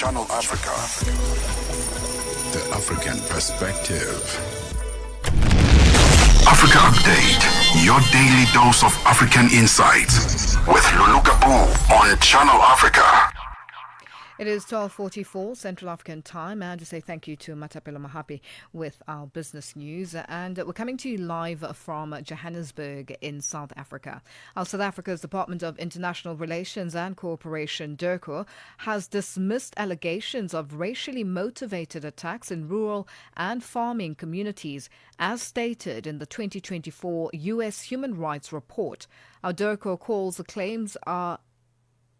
Channel Africa. The African Perspective. Africa Update, your daily dose of African insights with Lulu Gaboo on Channel Africa. It is 12:44 Central African time, and to say thank you to Matapelo Mahapi with our business news. And we're coming to you live from Johannesburg in South Africa. South Africa's Department of International Relations and Cooperation, DIRCO, has dismissed allegations of racially motivated attacks in rural and farming communities, as stated in the 2024 U.S. Human Rights Report. Our DIRCO calls the claims are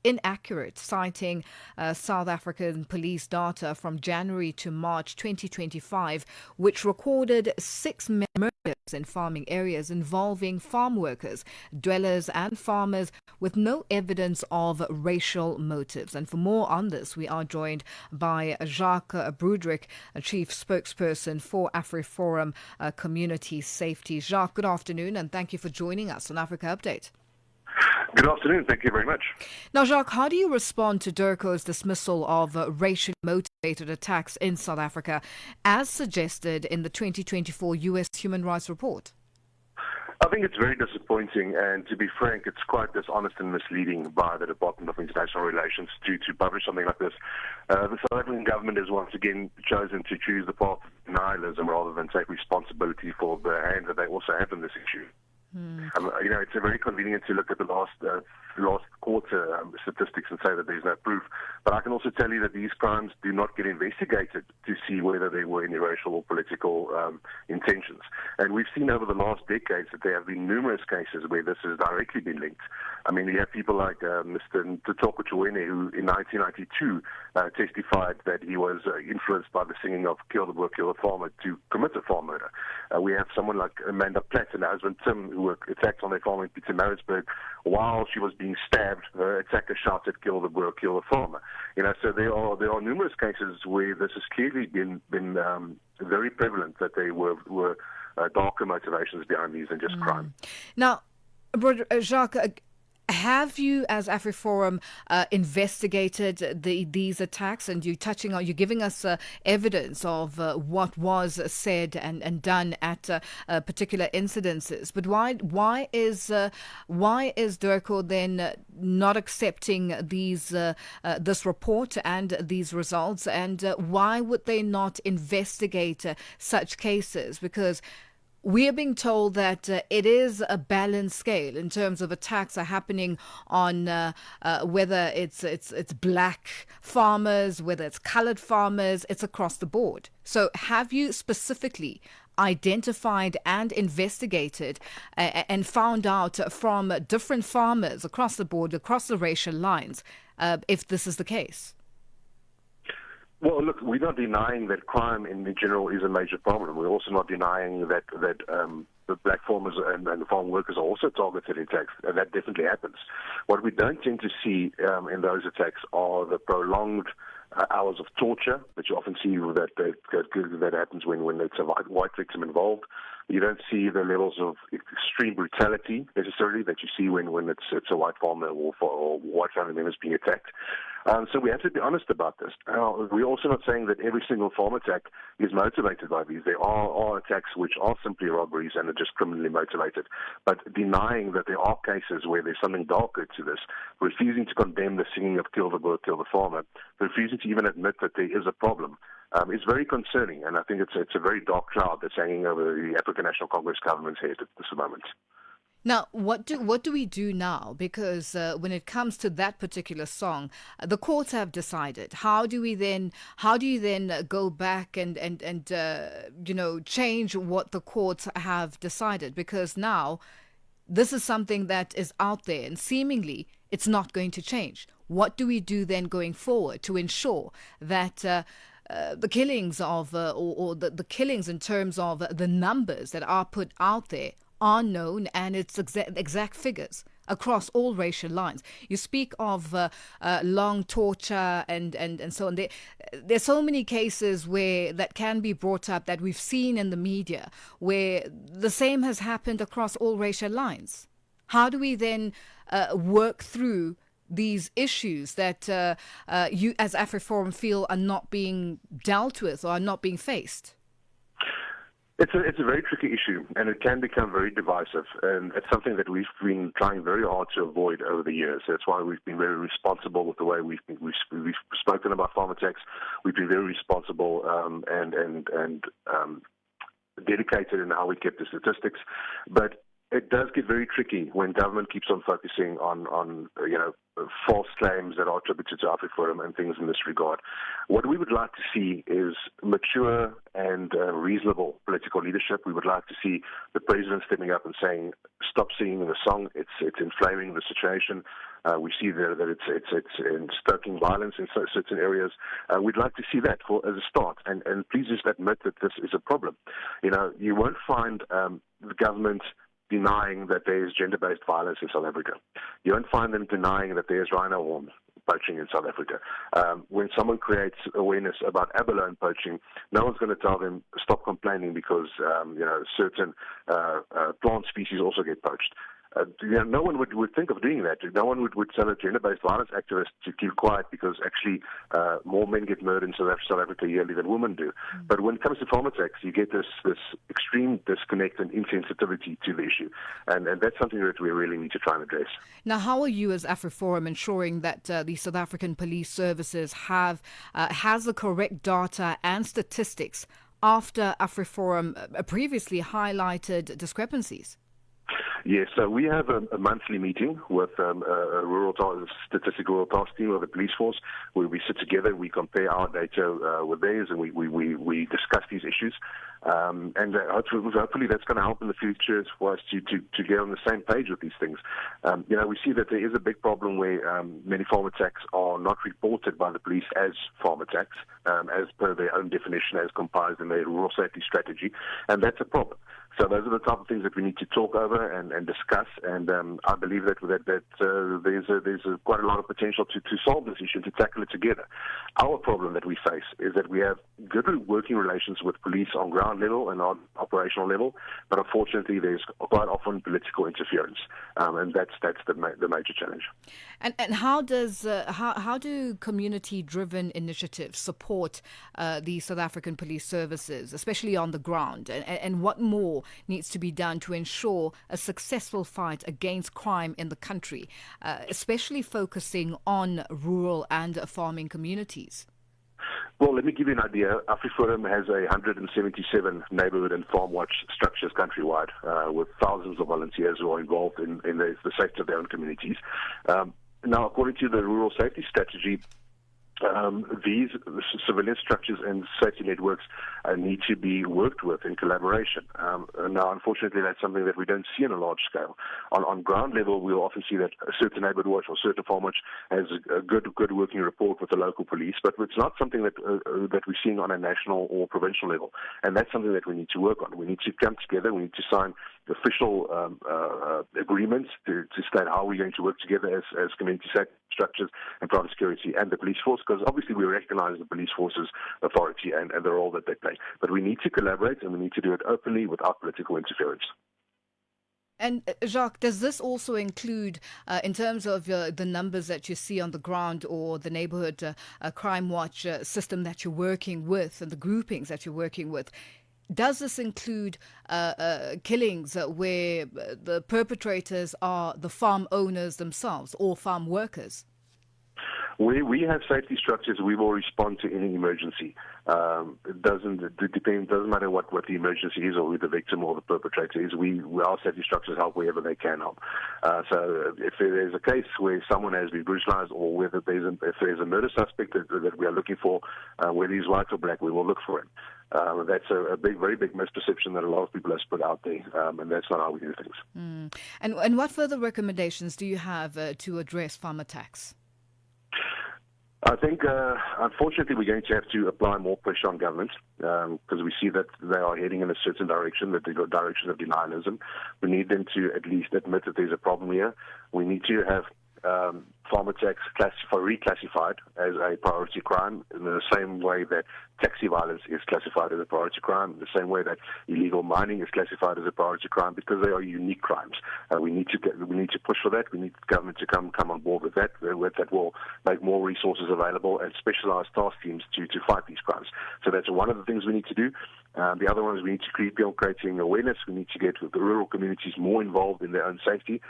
inaccurate, citing South African police data from January to March 2025, which recorded 6 murders in farming areas involving farm workers, dwellers and farmers, with no evidence of racial motives. And for more on this, we are joined by Jacques Broodryk, Chief Spokesperson for AfriForum Community Safety. Jacques, good afternoon, and thank you for joining us on Africa Update. Good afternoon. Thank you very much. Now, Jacques, how do you respond to DIRCO's dismissal of racially motivated attacks in South Africa, as suggested in the 2024 U.S. Human Rights Report? I think it's very disappointing, and to be frank, it's quite dishonest and misleading by the Department of International Relations to publish something like this. The South African government has once again chosen to choose the path of denialism rather than take responsibility for the hand that they also have in this issue. It's very convenient to look at the last quarter statistics and say that there's no proof. But I can also tell you that these crimes do not get investigated to see whether there were any racial or political intentions. And we've seen over the last decades that there have been numerous cases where this has directly been linked. I mean, you have people like Mr. Ntutoko Chowene, who in 1992 testified that he was influenced by the singing of Kill the Boer, Kill the Farmer to commit a farm murder. We have someone like Amanda Platt and her husband Tim, who were attacked on their farm in Pietermaritzburg while she was being stabbed. Her attacker shouted, "Kill the Boer, kill the farmer." So there are numerous cases where this has clearly been very prevalent, that there were darker motivations behind these than just crime. Now, Jacques, have you, as AfriForum, investigated these attacks? And you're giving us evidence of what was said and done at particular incidences. But why is DIRCO then not accepting this report and these results? And why would they not investigate such cases? Because we are being told that it is a balanced scale in terms of attacks are happening on whether it's black farmers, whether it's colored farmers, it's across the board. So have you specifically identified and investigated and found out from different farmers across the board, across the racial lines, if this is the case? Well, look, we're not denying that crime in general is a major problem. We're also not denying that the black farmers and the farm workers are also targeted in attacks, and that definitely happens. What we don't tend to see in those attacks are the prolonged hours of torture that you often see that happens when it's a white victim involved. You don't see the levels of extreme brutality necessarily that you see when it's a white farmer or white family members being attacked. So we have to be honest about this. We're also not saying that every single farm attack is motivated by these. There are attacks which are simply robberies and are just criminally motivated. But denying that there are cases where there's something darker to this, refusing to condemn the singing of Kill the Boer, Kill the Farmer, refusing to even admit that there is a problem, is very concerning. And I think it's a very dark cloud that's hanging over the African National Congress government's head at this moment. Now, what do we do now? Because when it comes to that particular song, the courts have decided. How do you then go back and change what the courts have decided? Because now this is something that is out there, and seemingly it's not going to change. What do we do then going forward to ensure that the killings of or the killings in terms of the numbers that are put out there are known, and it's exact figures across all racial lines? You speak of long torture and so on. There's so many cases where that can be brought up that we've seen in the media where the same has happened across all racial lines. How do we then work through these issues that you as AfriForum feel are not being dealt with or are not being faced? It's a very tricky issue, and it can become very divisive, and it's something that we've been trying very hard to avoid over the years. That's why we've been very responsible with the way we've spoken about farm attacks. We've been very responsible and dedicated in how we kept the statistics, but it does get very tricky when government keeps on focusing on false claims that are attributed to AfriForum and things in this regard. What we would like to see is mature and reasonable political leadership. We would like to see the president stepping up and saying, "Stop singing the song. It's inflaming the situation." We see there that it's stoking violence in certain areas. We'd like to see that as a start, and please just admit that this is a problem. You won't find the government denying that there is gender-based violence in South Africa. You won't find them denying that there is rhino horn poaching in South Africa. When someone creates awareness about abalone poaching, no one's going to tell them stop complaining because certain plant species also get poached. No one would think of doing that. No one would tell a gender-based violence activist to keep quiet because actually more men get murdered in South Africa yearly than women do. But when it comes to farm attacks, you get this extreme disconnect and insensitivity to the issue. And that's something that we really need to try and address. Now, how are you as AfriForum ensuring that the South African Police Services has the correct data and statistics after AfriForum previously highlighted discrepancies? Yes, so we have a monthly meeting with a statistical task team of the police force where we sit together, we compare our data with theirs, and we discuss these issues. And hopefully that's going to help in the future for us to get on the same page with these things. We see that there is a big problem where many farm attacks are not reported by the police as farm attacks, as per their own definition, as compiled in their rural safety strategy, and that's a problem. So those are the type of things that we need to talk over and discuss, and I believe that there's quite a lot of potential to solve this issue, to tackle it together. Our problem that we face is that we have good working relations with police on ground level and on operational level, but unfortunately there's quite often political interference, and that's the major challenge. And how do community-driven initiatives support the South African Police Services, especially on the ground, and what more needs to be done to ensure a successful fight against crime in the country, especially focusing on rural and farming communities? Well, let me give you an idea. AfriForum has 177 neighborhood and farm watch structures countrywide, with thousands of volunteers who are involved in the safety of their own communities. Now, according to the rural safety strategy, these civilian structures and safety networks need to be worked with in collaboration. Now, unfortunately, that's something that we don't see on a large scale. On ground level, we'll often see that a certain neighborhood watch or certain farm watch has a good working rapport with the local police, but it's not something that we're seeing on a national or provincial level. And that's something that we need to work on. We need to come together. We need to sign official agreements to state how we're going to work together as community safety structures and private security and the police force, because obviously we recognize the police force's authority and the role that they play. But we need to collaborate, and we need to do it openly without political interference. And Jacques, does this also include, in terms of the numbers that you see on the ground or the neighborhood crime watch system that you're working with and the groupings that you're working with, does this include killings where the perpetrators are the farm owners themselves or farm workers? We have safety structures. We will respond to any emergency. It doesn't matter what the emergency is or who the victim or the perpetrator is. Our safety structures help wherever they can help. So if there's a case where someone has been brutalized, or if there's a murder suspect that we are looking for, whether he's white or black, we will look for him. That's a very big misperception that a lot of people have put out there, and that's not how we do things. And what further recommendations do you have to address farm attacks? I think, unfortunately, we're going to have to apply more pressure on government because we see that they are heading in a certain direction, that they go direction of denialism. We need them to at least admit that there's a problem here. We need to have farm attacks reclassified as a priority crime in the same way that taxi violence is classified as a priority crime, in the same way that illegal mining is classified as a priority crime, because they are unique crimes. We need to push for that. We need government to come on board with that. That will make more resources available and specialized task teams to fight these crimes. So that's one of the things we need to do. The other one is we need to keep on creating awareness. We need to get the rural communities more involved in their own safety.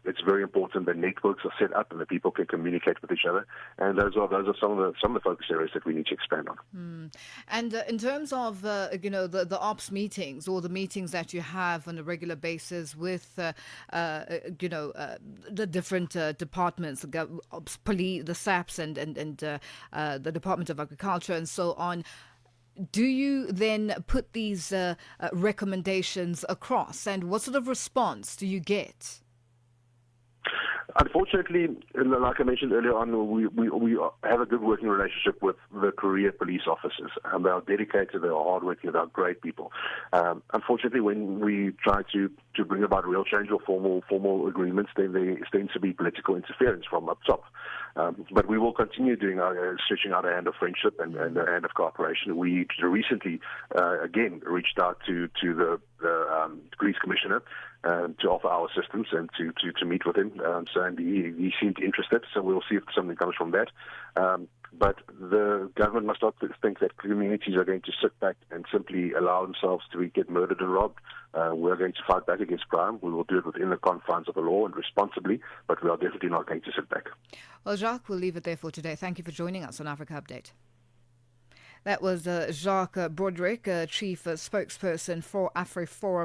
It's very important that networks are set up and that people can communicate with each other. And those are some of the focus areas that we need to expand on. And in terms of the ops meetings or the meetings that you have on a regular basis with the different departments, the police, the SAPs, and the Department of Agriculture, and so on. Do you then put these recommendations across, and what sort of response do you get? Unfortunately, like I mentioned earlier on, we have a good working relationship with the career police officers. They are dedicated, they are hardworking, they are great people. Unfortunately, when we try to bring about real change or formal agreements, then there tends to be political interference from up top. But we will continue stretching out a hand of friendship and a hand of cooperation. We recently, again, reached out to the police commissioner to offer our assistance and to meet with him. And he seemed interested, so we'll see if something comes from that. But the government must not think that communities are going to sit back and simply allow themselves to get murdered and robbed. We're going to fight back against crime. We will do it within the confines of the law and responsibly, but we are definitely not going to sit back. Well, Jacques, we'll leave it there for today. Thank you for joining us on Africa Update. That was Jacques Broodryk, Chief Spokesperson for AfriForum.